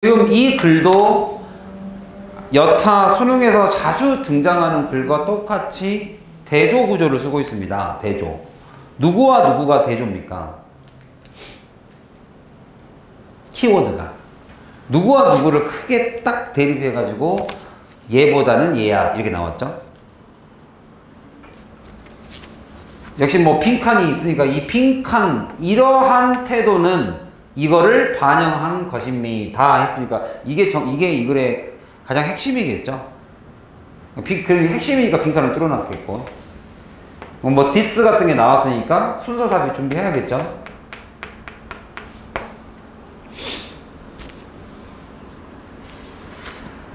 지금 이 글도 여타 수능에서 자주 등장하는 글과 똑같이 대조 구조를 쓰고 있습니다. 대조. 누구와 누구가 대조입니까? 키워드가. 누구와 누구를 크게 딱 대립해가지고 얘보다는 얘야 이렇게 나왔죠. 역시 뭐 빈칸이 있으니까 이 빈칸 이러한 태도는 이거를 반영한 것입니다 했으니까 이게 이 글의 가장 핵심이겠죠. 그 핵심이니까 빈칸을 뚫어놨겠고, 뭐 디스 같은 게 나왔으니까 순서 삽입 준비해야겠죠.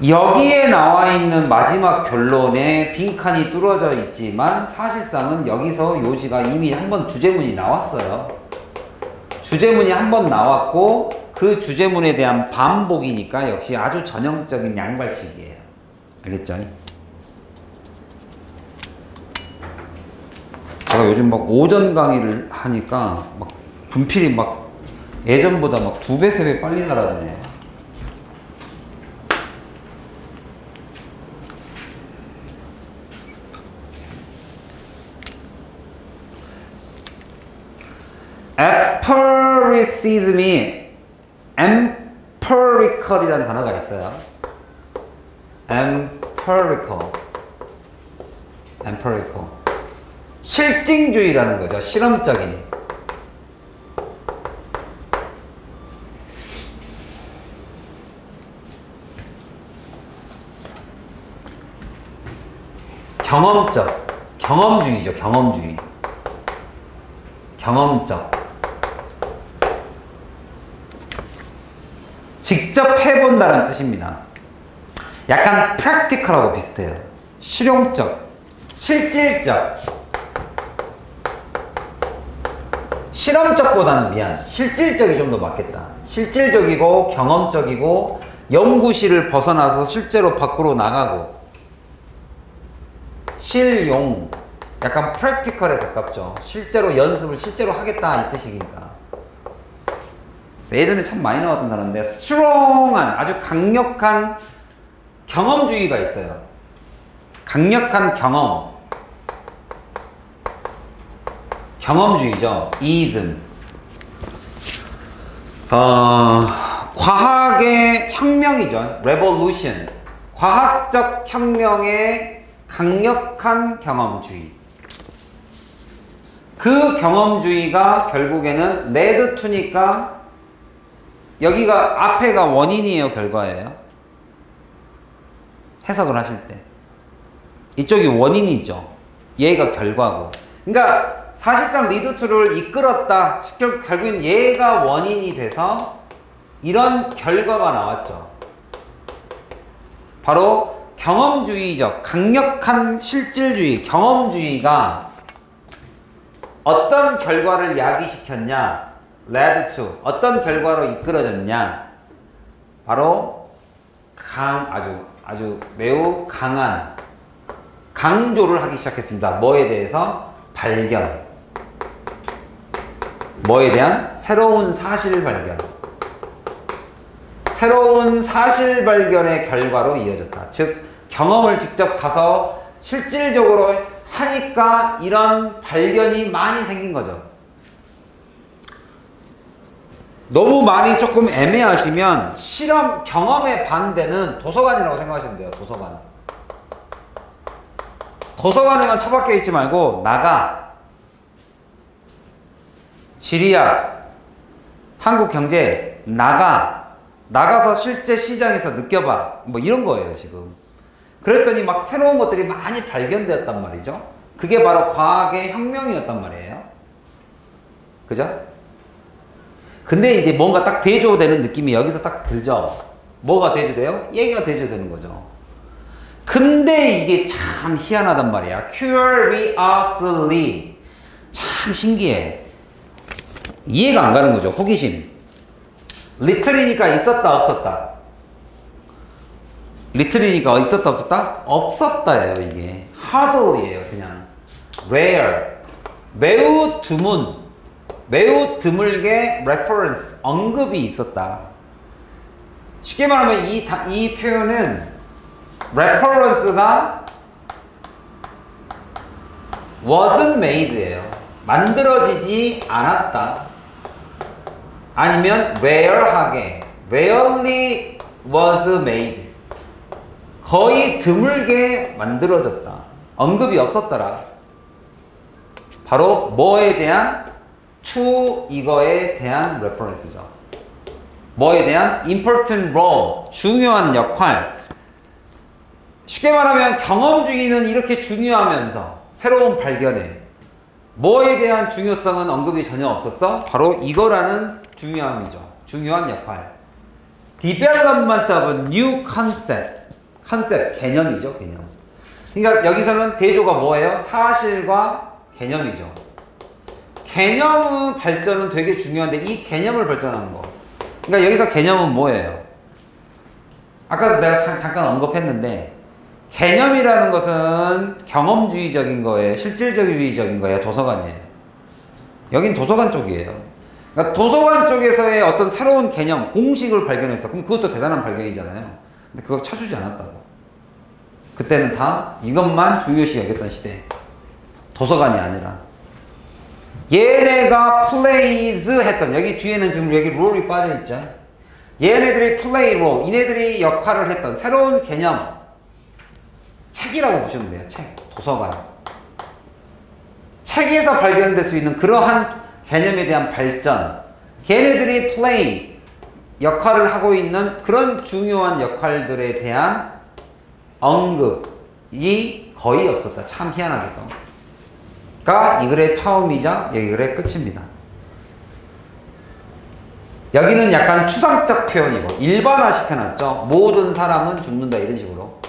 여기에 나와 있는 마지막 결론에 빈칸이 뚫어져 있지만 사실상은 여기서 요지가 이미 한번 주제문이 나왔어요. 주제문이 한번 나왔고 그 주제문에 대한 반복이니까 역시 아주 전형적인 양발식이에요. 알겠죠? 제가 요즘 막 오전 강의를 하니까 막 분필이 막 예전보다 막 2배, 3배 빨리 날아다녀요. empiricism이 empirical이라는 단어가 있어요. empirical. 실증주의라는 거죠. 실험적인. 경험주의죠. 경험적. 직접 해본다는 뜻입니다. 약간 practical하고 비슷해요. 실용적, 실질적. 실험적보다는 실질적이 좀 더 맞겠다. 실질적이고 경험적이고 연구실을 벗어나서 실제로 밖으로 나가고 실용, 약간 practical에 가깝죠. 실제로 연습을 실제로 하겠다 이 뜻이니까. 예전에 참 많이 나왔던 단어인데 strong한, 아주 강력한 경험주의가 있어요. 강력한 경험주의죠. ism. 과학의 혁명이죠. revolution. 과학적 혁명의 강력한 경험주의. 그 경험주의가 결국에는 lead to니까 여기가 앞에가 원인이에요, 결과예요? 해석을 하실 때 이쪽이 원인이죠. 얘가 결과고. 그러니까 사실상 lead to를 이끌었다. 결국엔 얘가 원인이 돼서 이런 결과가 나왔죠. 바로 경험주의적, 강력한 실질주의, 경험주의가 어떤 결과를 야기시켰냐? led to. 어떤 결과로 이끌어졌냐? 바로 아주 매우 강한 강조를 하기 시작했습니다. 뭐에 대해서? 발견. 뭐에 대한? 새로운 사실 발견. 새로운 사실 발견의 결과로 이어졌다. 즉 경험을 직접 가서 실질적으로 하니까 이런 발견이 많이 생긴 거죠. 너무 많이 조금 애매하시면 경험의 반대는 도서관이라고 생각하시면 돼요. 도서관에만 처박혀 있지 말고 나가. 지리학, 한국경제 나가서 실제 시장에서 느껴봐. 뭐 이런 거예요 지금. 그랬더니 막 새로운 것들이 많이 발견되었단 말이죠. 그게 바로 과학의 혁명이었단 말이에요. 그죠? 근데 이제 뭔가 딱 대조되는 느낌이 여기서 딱 들죠. 뭐가 대조돼요? 얘가 대조되는 거죠. 근데 이게 참 희한하단 말이야. curiously. 참 신기해. 이해가 안 가는 거죠. 호기심. little이니까 있었다 없었다. little이니까 있었다 없었다? 없었다예요 이게. hardly예요 그냥. rare. 매우 드물게 reference, 언급이 있었다. 쉽게 말하면 이 표현은 reference가 wasn't made예요. 만들어지지 않았다. 아니면 rare하게 rarely was made. 거의 드물게 만들어졌다. 언급이 없었더라. 바로 뭐에 대한? to 이거에 대한 reference죠. 뭐에 대한? important role, 중요한 역할. 쉽게 말하면 경험주의는 이렇게 중요하면서 새로운 발견에 뭐에 대한 중요성은 언급이 전혀 없었어? 바로 이거라는 중요함이죠. 중요한 역할. Development of a new concept. 컨셉, 개념이죠, 개념. 그러니까 여기서는 대조가 뭐예요? 사실과 개념이죠. 개념의 발전은 되게 중요한데 이 개념을 발전하는 거. 그러니까 여기서 개념은 뭐예요? 아까도 내가 잠깐 언급했는데 개념이라는 것은 경험주의적인 거예요? 실질주의적인 거예요? 도서관이에요? 여긴 도서관 쪽이에요. 그러니까 도서관 쪽에서의 어떤 새로운 개념, 공식을 발견했어. 그럼 그것도 대단한 발견이잖아요. 근데 그걸 쳐주지 않았다고. 그때는 다 이것만 중요시 여겼던 시대. 도서관이 아니라. 얘네가 plays 했던, 여기 뒤에는 지금 여기 롤이 빠져있죠. 얘네들이 play role, 이네들이 역할을 했던 새로운 개념. 책이라고 보시면 돼요. 책, 도서관. 책에서 발견될 수 있는 그러한 개념에 대한 발전. 걔네들이 play, 역할을 하고 있는 그런 중요한 역할들에 대한 언급이 거의 없었다. 참 희한하게도. 가 이 글의 처음이자 이 글의 끝입니다. 여기는 약간 추상적 표현이고 일반화 시켜놨죠. 모든 사람은 죽는다 이런 식으로.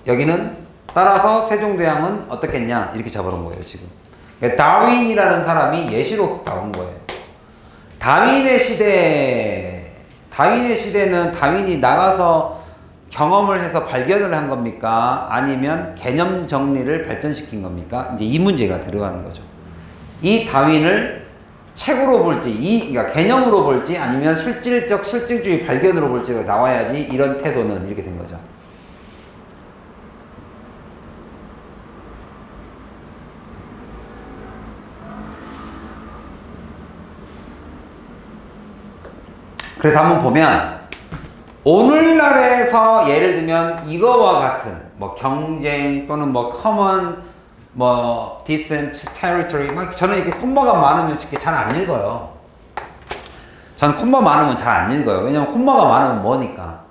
여기는 따라서 세종대왕은 어떻겠냐 이렇게 잡아놓은 거예요 지금. 그러니까 다윈이라는 사람이 예시로 나온 거예요. 다윈의 시대는 다윈이 나가서 경험을 해서 발견을 한 겁니까? 아니면 개념 정리를 발전시킨 겁니까? 이제 이 문제가 들어가는 거죠. 이 다윈을 책으로 볼지, 그러니까 개념으로 볼지, 아니면 실질주의 발견으로 볼지가 나와야지 이런 태도는 이렇게 된 거죠. 그래서 한번 보면 오늘날에서 예를 들면 이거와 같은 뭐 경쟁 또는 뭐 common 뭐 decent territory 막 저는 이렇게 콤마가 많으면 이렇게 잘 안 읽어요. 저는 콤마 많으면 잘 안 읽어요. 왜냐면 콤마가 많으면 뭐니까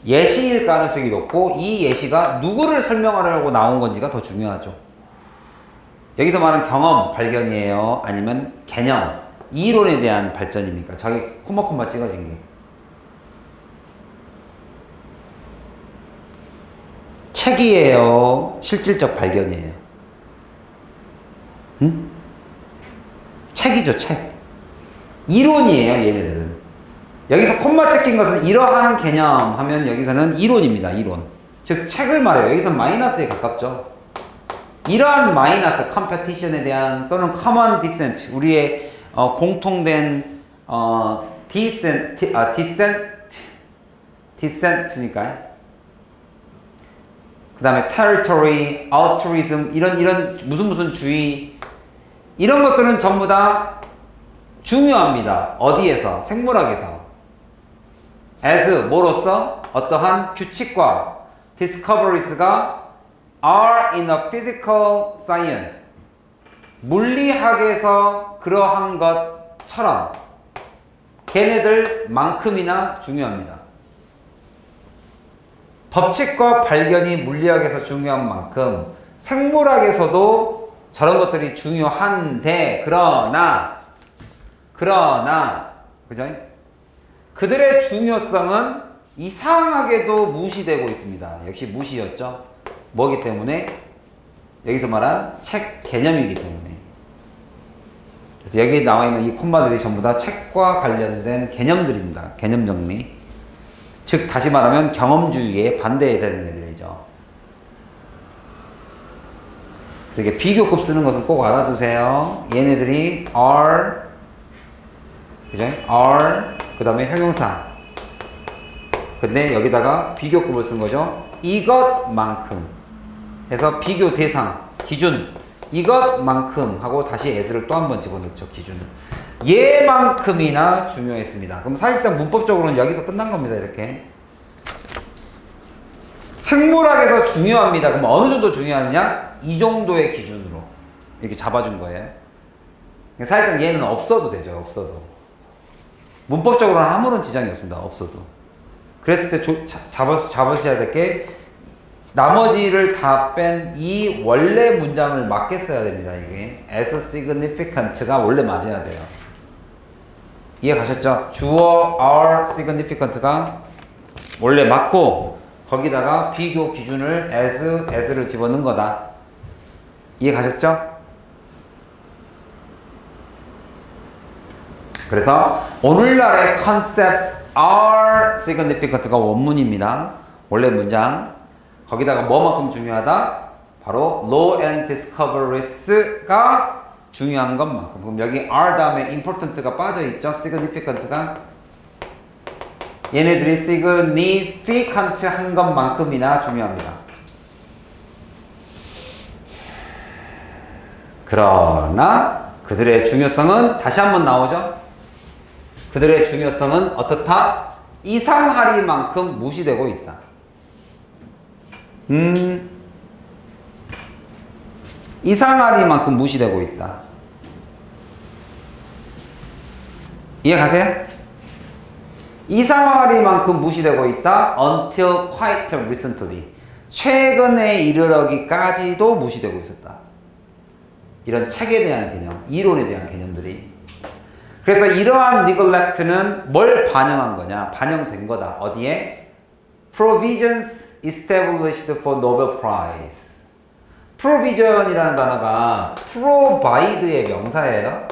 예시일 가능성이 높고 이 예시가 누구를 설명하려고 나온 건지가 더 중요하죠. 여기서 말하는 경험 발견이에요? 아니면 개념, 이론에 대한 발전입니까? 저기 콤마 찍어진 게. 책이에요? 실질적 발견이에요? 응? 책이죠, 책. 이론이에요, 얘네들은. 여기서 콤마 찍힌 것은 이러한 개념 하면 여기서는 이론입니다, 이론. 즉, 책을 말해요. 여기서 마이너스에 가깝죠. 이러한 마이너스, 컴페티션에 대한 또는 common descent, 우리의 공통된 descent니까요. 그 다음에 territory, altruism 이런 무슨 주의 이런 것들은 전부 다 중요합니다. 어디에서? 생물학에서. as 뭐로서? 어떠한 규칙과 discoveries가 are in a physical science 물리학에서 그러한 것처럼 걔네들만큼이나 중요합니다. 법칙과 발견이 물리학에서 중요한 만큼 생물학에서도 저런 것들이 중요한데 그러나 그죠? 그들의 중요성은 이상하게도 무시되고 있습니다. 역시 무시였죠. 뭐기 때문에? 여기서 말한 책 개념이기 때문에. 그래서 여기 나와 있는 이 콤마들이 전부 다 책과 관련된 개념들입니다. 개념 정리. 즉 다시 말하면 경험주의에 반대되는 애들이죠. 그래서 이게 비교급 쓰는 것은 꼭 알아두세요. 얘네들이 are, 그죠? are, 그 다음에 형용사. 근데 여기다가 비교급을 쓴 거죠. 이것만큼 해서 비교 대상, 기준. 이것만큼 하고 다시 as를 또 한 번 집어넣죠. 기준을. 얘만큼이나 중요했습니다. 그럼 사실상 문법적으로는 여기서 끝난 겁니다. 이렇게. 생물학에서 중요합니다. 그럼 어느 정도 중요하냐? 이 정도의 기준으로 이렇게 잡아준 거예요. 사실상 얘는 없어도 되죠. 없어도. 문법적으로는 아무런 지장이 없습니다. 없어도. 그랬을 때 잡으셔야 될 게 나머지를 다 뺀 이 원래 문장을 맞게 써야 됩니다. 이게 as significant가 원래 맞아야 돼요. 이해 가셨죠? 주어 are significant가 원래 맞고 거기다가 비교 기준을 as를 집어넣은 거다. 이해 가셨죠? 그래서 오늘날의 concepts are significant가 원문입니다. 원래 문장. 거기다가 뭐만큼 중요하다? 바로 law and discoveries가 중요한 것만큼. 그럼 여기 are 다음에 important가 빠져있죠? significant가. 얘네들이 significant 한 것만큼이나 중요합니다. 그러나 그들의 중요성은 다시 한번 나오죠? 그들의 중요성은 어떻다? 이상하리만큼 무시되고 있다. 이상하리만큼 무시되고 있다. 이해 가세요? 이상하리만큼 무시되고 있다. Until quite recently. 최근에 이르러기까지도 무시되고 있었다. 이런 책에 대한 개념, 이론에 대한 개념들이. 그래서 이러한 neglect는 뭘 반영한 거냐? 반영된 거다. 어디에? Provisions established for Nobel Prize. Provision이라는 단어가 provide의 명사예요.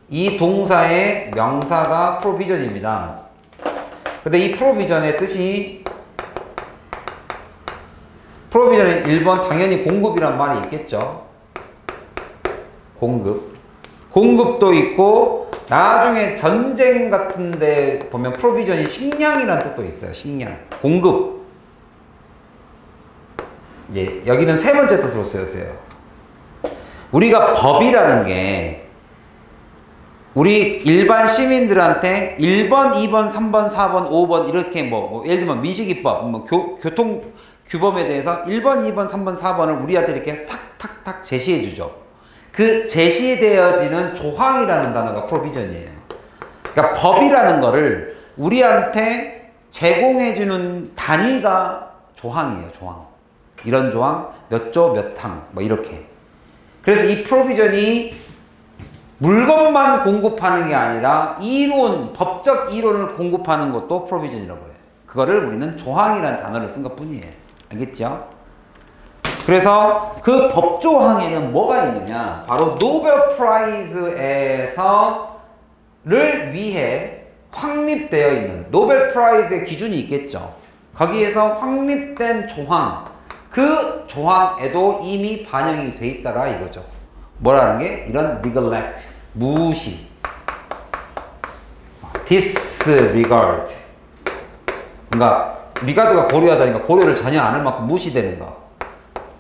이 동사의 명사가 provision입니다. 근데 이 provision의 뜻이 provision은 1번 당연히 공급이란 말이 있겠죠. 공급도 있고 나중에 전쟁 같은 데 보면 프로비전이 식량이라는 뜻도 있어요. 식량. 공급. 이제 여기는 세 번째 뜻으로 쓰였어요. 우리가 법이라는 게 우리 일반 시민들한테 1번, 2번, 3번, 4번, 5번 이렇게 예를 들면 민식이법, 교통 규범에 대해서 1번, 2번, 3번, 4번을 우리한테 이렇게 탁탁탁 제시해 주죠. 그 제시되어지는 조항이라는 단어가 프로비전이에요. 그러니까 법이라는 거를 우리한테 제공해주는 단위가 조항이에요. 조항. 이런 조항, 몇 조, 몇 항, 뭐 이렇게. 그래서 이 프로비전이 물건만 공급하는 게 아니라 이론, 법적 이론을 공급하는 것도 프로비전이라고 해요. 그거를 우리는 조항이라는 단어를 쓴 것 뿐이에요. 알겠죠? 그래서 그 법조항에는 뭐가 있느냐? 바로 노벨 프라이즈를 위해 확립되어 있는 노벨 프라이즈의 기준이 있겠죠. 거기에서 확립된 조항, 그 조항에도 이미 반영이 돼 있다라 이거죠. 뭐라는 게? 이런 neglect, 무시, disregard. 그러니까 regard가 고려하다니까 고려를 전혀 안 할 만큼 무시되는 거.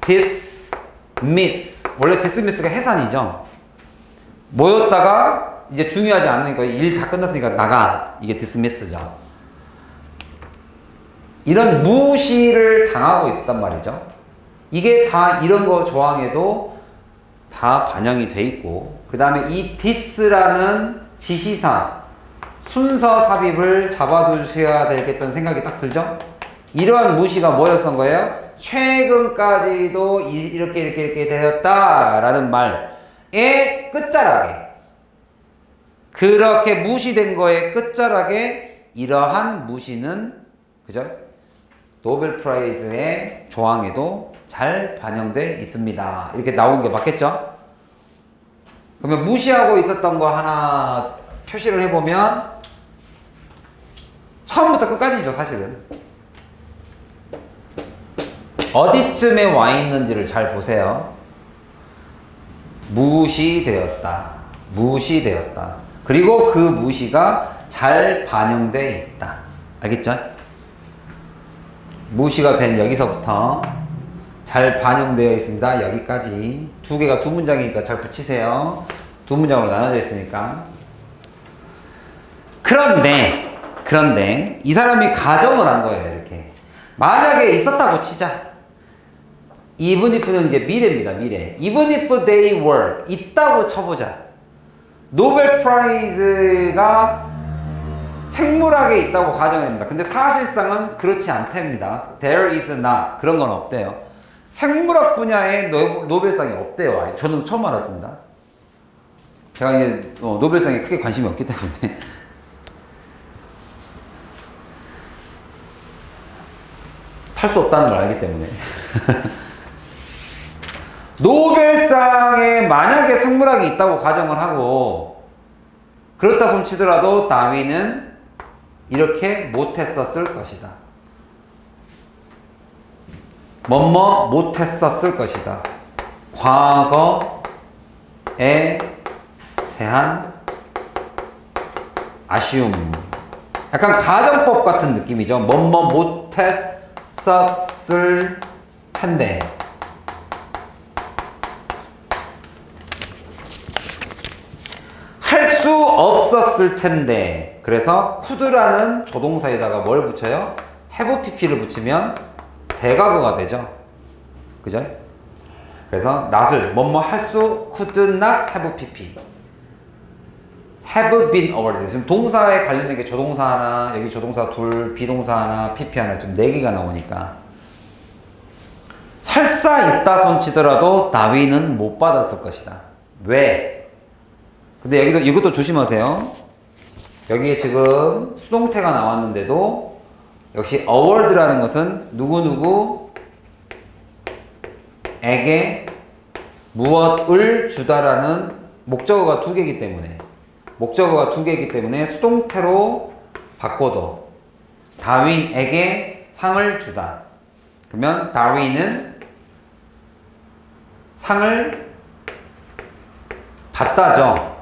dismiss. 원래 dismiss가 해산이죠. 모였다가 이제 중요하지 않으니까 일 다 끝났으니까 나가. 이게 dismiss죠. 이런 무시를 당하고 있었단 말이죠. 이게 다 이런 거 조항에도 다 반영이 돼 있고, 그 다음에 이 dis라는 지시사, 순서 삽입을 잡아두셔야 되겠다는 생각이 딱 들죠? 이러한 무시가 뭐였던 거예요? 최근까지도 이렇게 되었다라는 말의 끝자락에, 그렇게 무시된 거의 끝자락에 이러한 무시는, 그죠? 노벨 프라이즈의 조항에도 잘 반영되어 있습니다. 이렇게 나온 게 맞겠죠? 그러면 무시하고 있었던 거 하나 표시를 해보면 처음부터 끝까지죠, 사실은. 어디쯤에 와 있는지를 잘 보세요. 무시되었다. 무시되었다. 그리고 그 무시가 잘 반영되어 있다. 알겠죠? 무시가 된 여기서부터 잘 반영되어 있습니다. 여기까지. 두 개가 두 문장이니까 잘 붙이세요. 두 문장으로 나눠져 있으니까. 그런데 이 사람이 가정을 한 거예요. 이렇게. 만약에 있었다고 치자. even if는 이제 미래입니다. 미래. even if they were 있다고 쳐보자. 노벨 프라이즈가 생물학에 있다고 가정합니다. 근데 사실상은 그렇지 않답니다. There is not. 그런 건 없대요. 생물학 분야에 노벨상이 없대요. 저는 처음 알았습니다. 제가 이제 노벨상에 크게 관심이 없기 때문에. 탈 수 없다는 걸 알기 때문에. 노벨상에 만약에 생물학이 있다고 가정을 하고 그렇다 손 치더라도 다윈은 이렇게 못했었을 것이다. 뭐뭐 못했었을 것이다. 과거에 대한 아쉬움. 약간 가정법 같은 느낌이죠. 뭐뭐 못했었을 텐데. 할 수 없었을 텐데. 그래서 could라는 조동사에다가 뭘 붙여요? have pp를 붙이면 대과거가 되죠. 그죠? 그래서 not을 뭐뭐 할 수 could not have pp. have been awarded. 지금 동사에 관련된 게 조동사 하나, 여기 조동사 둘, 비동사 하나, pp 하나, 지금 4개가 나오니까 설사 있다 손치더라도 다윈은 못 받았을 것이다. 왜? 근데 여기도 이것도 조심하세요. 여기에 지금 수동태가 나왔는데도 역시 award라는 것은 누구누구에게 무엇을 주다라는 목적어가 2개이기 때문에 수동태로 바꿔도 다윈에게 상을 주다. 그러면 다윈은 상을 받다죠.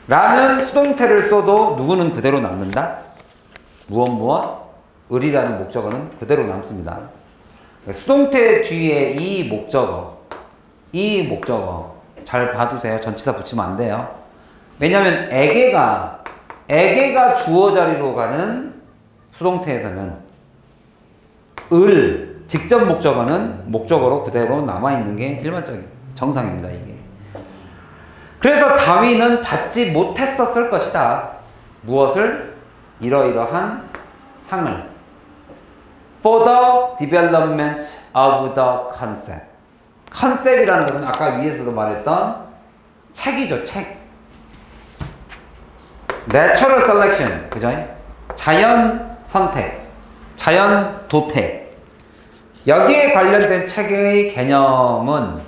라는 수동태를 써도 누구는 그대로 남는다. 무엇 을이라는 목적어는 그대로 남습니다. 수동태 뒤에 이 목적어 잘 봐두세요. 전치사 붙이면 안 돼요. 왜냐하면 에게가 주어 자리로 가는 수동태에서는 을 직접 목적어는 목적어로 그대로 남아있는 게 일반적인 정상입니다. 이게. 그래서 다윈은 받지 못했었을 것이다. 무엇을? 이러이러한 상을. For the development of the concept. 컨셉이라는 것은 아까 위에서도 말했던 책이죠. 책. Natural selection. 그죠? 자연 선택. 자연 도택. 여기에 관련된 책의 개념은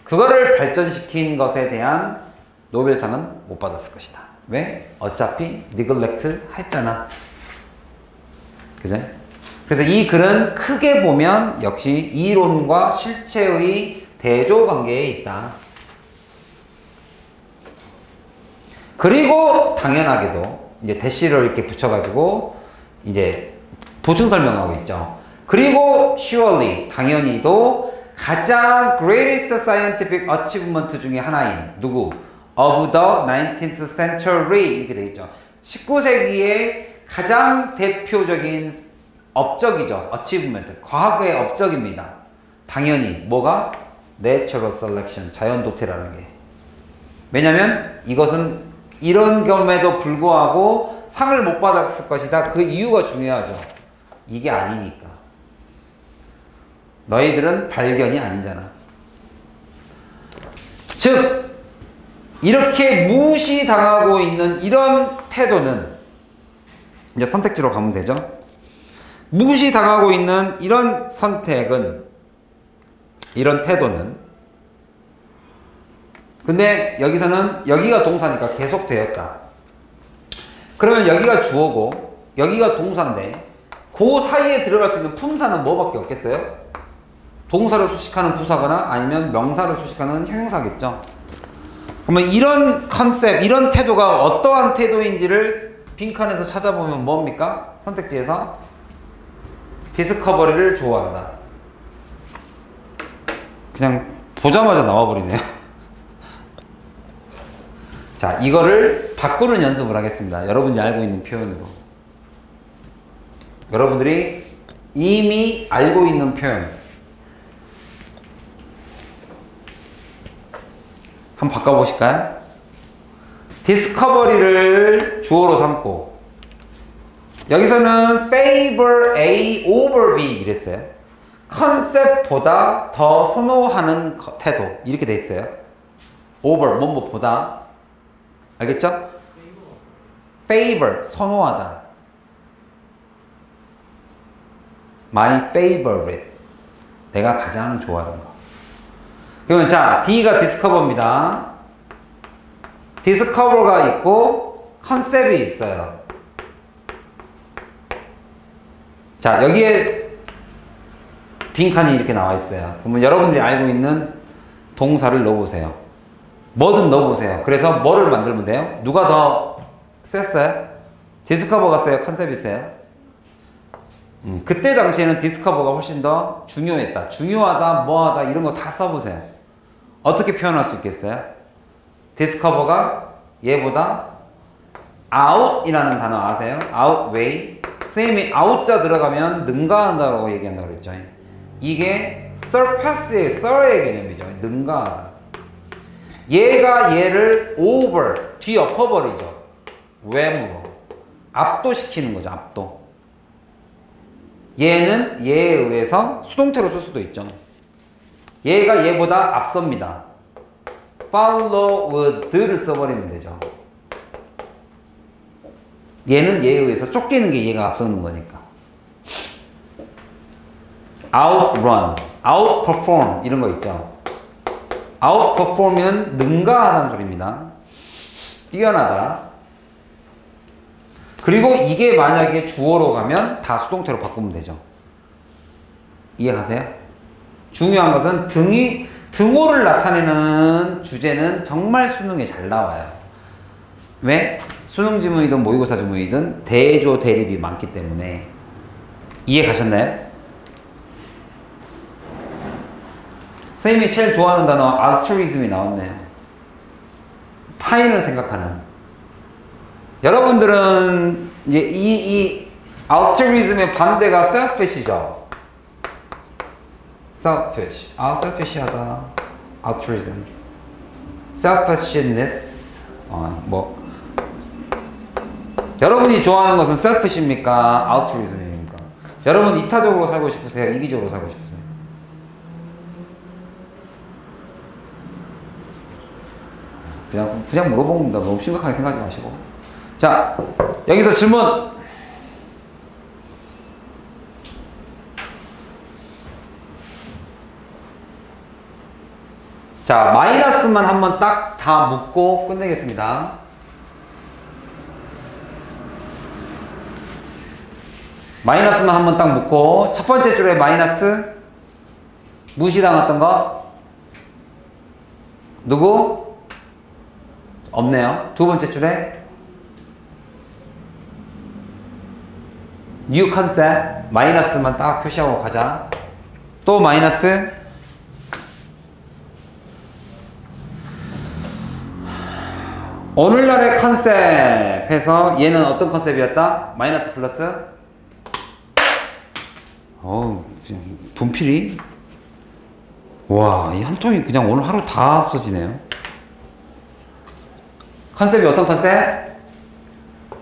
그거를 발전시킨 것에 대한 노벨상은 못 받았을 것이다. 왜? 어차피 neglect 했잖아. 그죠? 그래서 이 글은 크게 보면 역시 이론과 실체의 대조 관계에 있다. 그리고 당연하게도 이제 대시를 이렇게 붙여가지고 이제 보충 설명하고 있죠. 그리고 surely 당연히도 가장 greatest scientific achievement 중에 하나인 누구? of the 19th century 이렇게 되어 있죠. 19세기의 가장 대표적인 업적이죠. achievement. 과거의 업적입니다. 당연히 뭐가? natural selection. 자연 도태라는 게. 왜냐면 이것은 이런 경험에도 불구하고 상을 못 받았을 것이다. 그 이유가 중요하죠. 이게 아니니까. 너희들은 발견이 아니잖아. 즉 이렇게 무시당하고 있는 이런 태도는 이제 선택지로 가면 되죠. 무시당하고 있는 이런 선택은 이런 태도는 근데 여기서는 여기가 동사니까 계속 되었다. 그러면 여기가 주어고 여기가 동사인데 그 사이에 들어갈 수 있는 품사는 뭐밖에 없겠어요? 동사를 수식하는 부사거나 아니면 명사를 수식하는 형용사겠죠. 그러면 이런 컨셉, 이런 태도가 어떠한 태도인지를 빈칸에서 찾아보면 뭡니까? 선택지에서 디스커버리를 좋아한다. 그냥 보자마자 나와버리네요. 자, 이거를 바꾸는 연습을 하겠습니다. 여러분이 알고 있는 표현으로. 여러분들이 이미 알고 있는 표현. 한번 바꿔보실까요? 디스커버리를 주어로 삼고 여기서는 favor A over B 이랬어요. 컨셉보다 더 선호하는 태도 이렇게 돼 있어요. over 뭐뭐보다 알겠죠? favor 선호하다. my favorite 내가 가장 좋아하는 거. 그러면 자 D가 디스커버입니다. 디스커버가 있고 컨셉이 있어요. 자 여기에 빈칸이 이렇게 나와 있어요. 그러면 여러분들이 알고 있는 동사를 넣어보세요. 뭐든 넣어보세요. 그래서 뭐를 만들면 돼요? 누가 더 셌어요? 디스커버가 세요? 컨셉이 세요? 그때 당시에는 디스커버가 훨씬 더 중요했다. 중요하다, 뭐하다 이런 거 다 써보세요. 어떻게 표현할 수 있겠어요? 디스커버가 얘보다 out이라는 단어 아세요? outweigh. 선생님이 out자 들어가면 능가한다고 얘기한다고 그랬죠. 이게 surpass의 sur의 개념이죠. 능가하다. 얘가 얘를 over, 뒤엎어버리죠. 외모로. 압도시키는 거죠. 압도. 얘는 얘에 의해서 수동태로 쓸 수도 있죠. 얘가 얘보다 앞섭니다. followed를 써버리면 되죠. 얘는 얘에 의해서 쫓기는 게 얘가 앞서는 거니까. outrun, outperform 이런 거 있죠. outperform은 능가하다는 소리입니다. 뛰어나다. 그리고 이게 만약에 주어로 가면 다 수동태로 바꾸면 되죠. 이해가세요? 중요한 것은 등호를 나타내는 주제는 정말 수능에 잘 나와요. 왜? 수능 지문이든 모의고사 지문이든 대조 대립이 많기 때문에. 이해 가셨나요? 선생님이 제일 좋아하는 단어 altruism이 나왔네요. 타인을 생각하는. 여러분들은 이제 이 altruism의 반대가 selfish이죠. selfish. selfish하다. altruism. selfishness. 여러분이 좋아하는 것은 selfish입니까? altruism입니까? 여러분 이타적으로 살고 싶으세요? 이기적으로 살고 싶으세요? 그냥 물어본 겁니다. 너무 심각하게 생각하지 마시고. 자, 여기서 질문. 자, 마이너스만 한번 딱 다 묶고 끝내겠습니다. 마이너스만 한번 딱 묶고 첫 번째 줄에 마이너스 무시당했던 거 누구? 없네요. 두 번째 줄에 new concept 마이너스만 딱 표시하고 가자. 또 마이너스 오늘날의 컨셉에서 얘는 어떤 컨셉이었다? 마이너스 플러스 분필이 와, 이 한 통이 그냥 오늘 하루 다 없어지네요. 컨셉이 어떤 컨셉?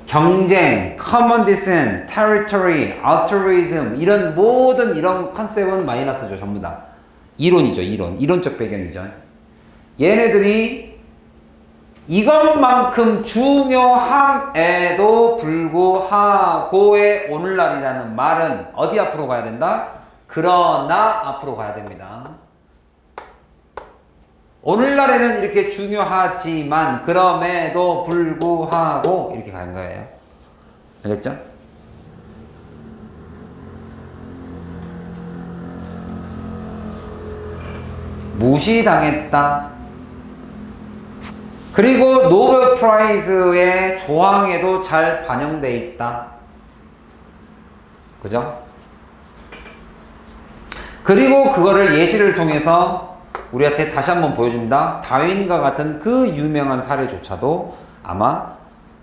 경쟁, common descent, territory, altruism 이런 모든 이런 컨셉은 마이너스죠. 전부 다 이론이죠. 이론적 배경이죠. 얘네들이 이것만큼 중요함에도 불구하고의 오늘날이라는 말은 어디 앞으로 가야 된다? 그러나 앞으로 가야 됩니다. 오늘날에는 이렇게 중요하지만 그럼에도 불구하고 이렇게 가는 거예요. 알겠죠? 무시당했다. 그리고 노벨 프라이즈의 조항에도 잘 반영되어 있다. 그죠? 그리고 그거를 예시를 통해서 우리한테 다시 한번 보여줍니다. 다윈과 같은 그 유명한 사례조차도 아마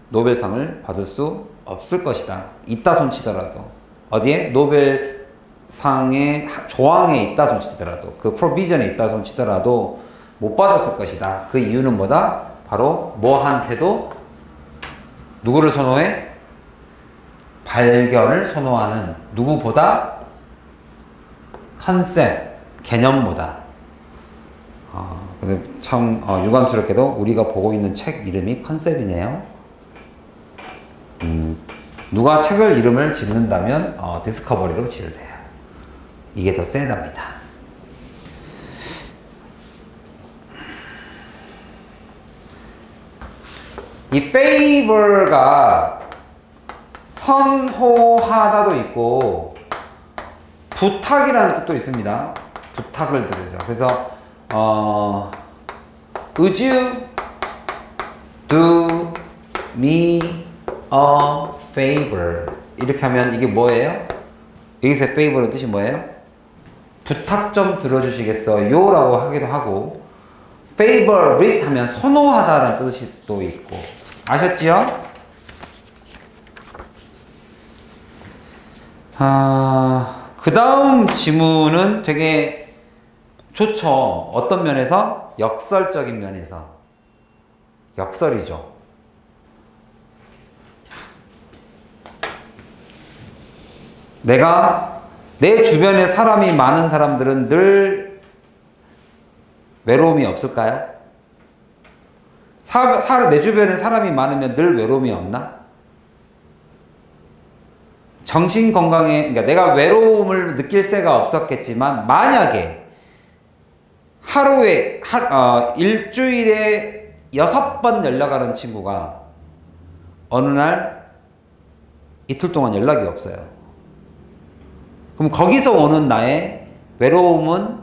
노벨상을 받을 수 없을 것이다. 있다 손치더라도. 어디에? 노벨상의 조항에 있다 손치더라도, 그 프로비전에 있다 손치더라도 못 받았을 것이다. 그 이유는 뭐다? 바로 뭐한테도 누구를 선호해? 발견을 선호하는 누구보다? 컨셉, 개념보다. 근데 참 유감스럽게도 우리가 보고 있는 책 이름이 컨셉이네요. 누가 책을 이름을 짓는다면 디스커버리로 지으세요. 이게 더 세답니다. 이 favor가 선호하다도 있고 부탁이라는 뜻도 있습니다. 부탁을 드리죠. 그래서 Would you do me a favor? 이렇게 하면 이게 뭐예요? 여기서 favor의 뜻이 뭐예요? 부탁 좀 들어주시겠어요? 라고 하기도 하고, favorite 하면 선호하다라는 뜻이 또 있고, 아셨지요? 그 다음 지문은 되게 좋죠. 어떤 면에서? 역설적인 면에서. 역설이죠. 내가 내 주변에 사람이 많은 사람들은 늘 외로움이 없을까요? 내 주변에 사람이 많으면 늘 외로움이 없나? 정신 건강에, 그러니까 내가 외로움을 느낄 새가 없었겠지만, 만약에 하루에, 일주일에 6번 연락하는 친구가 어느 날 이틀 동안 연락이 없어요. 그럼 거기서 오는 나의 외로움은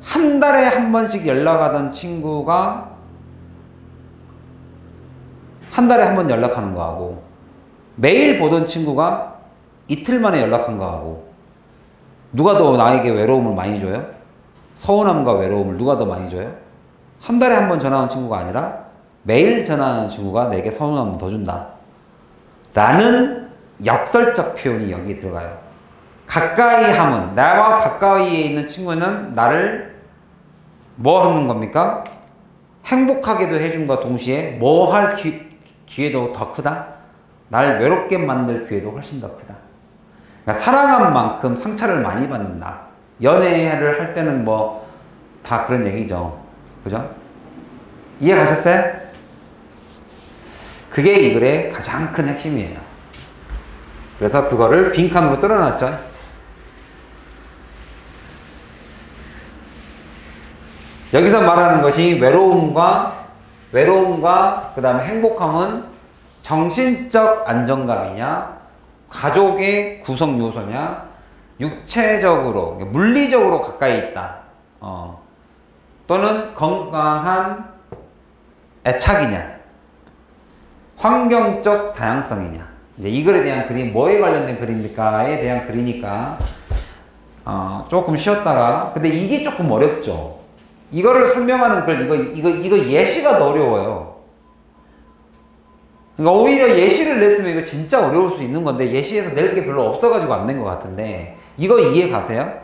한 달에 한 번씩 연락하던 친구가 한 달에 한 번 연락하는 거하고, 매일 보던 친구가 이틀 만에 연락한 거하고, 누가 더 나에게 외로움을 많이 줘요? 서운함과 외로움을 누가 더 많이 줘요? 한 달에 한 번 전화하는 친구가 아니라 매일 전화하는 친구가 내게 서운함을 더 준다. 라는 역설적 표현이 여기에 들어가요. 가까이 함은, 나와 가까이에 있는 친구는 나를 뭐 하는 겁니까? 행복하게도 해준과 동시에 뭐 할 기회도 더 크다? 날 외롭게 만들 기회도 훨씬 더 크다. 그러니까 사랑한 만큼 상처를 많이 받는다. 연애를 할 때는 뭐 다 그런 얘기죠. 그죠? 이해 가셨어요? 그게 이 글의 가장 큰 핵심이에요. 그래서 그거를 빈칸으로 뚫어놨죠. 여기서 말하는 것이 외로움과 그 다음에 행복함은 정신적 안정감이냐, 가족의 구성 요소냐, 육체적으로, 물리적으로 가까이 있다. 또는 건강한 애착이냐, 환경적 다양성이냐. 이제 이 글에 대한 글이 뭐에 관련된 글입니까에 대한 글이니까 조금 쉬었다가, 근데 이게 조금 어렵죠. 이거를 설명하는 글, 이거 예시가 더 어려워요. 그러니까 오히려 예시를 냈으면 이거 진짜 어려울 수 있는 건데, 예시에서 낼 게 별로 없어가지고 안 낸 것 같은데, 이거 이해 가세요?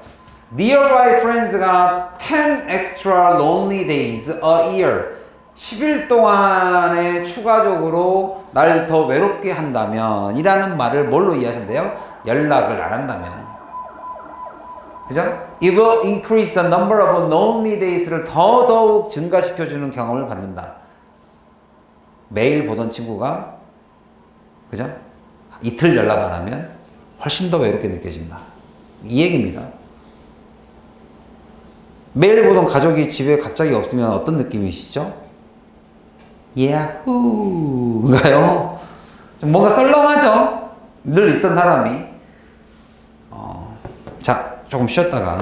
Nearby friends가 10 extra lonely days a year. 10일 동안에 추가적으로 날 더 외롭게 한다면, 이라는 말을 뭘로 이해하시면 돼요? 연락을 안 한다면. 그죠? It will increase the number of lonely days를 더더욱 증가시켜주는 경험을 받는다. 매일 보던 친구가, 그죠? 이틀 연락 안 하면 훨씬 더 외롭게 느껴진다. 이 얘기입니다. 매일 보던 가족이 집에 갑자기 없으면 어떤 느낌이시죠? 야후인가요? 좀 뭔가 썰렁하죠? 늘 있던 사람이. 자, 조금 쉬었다가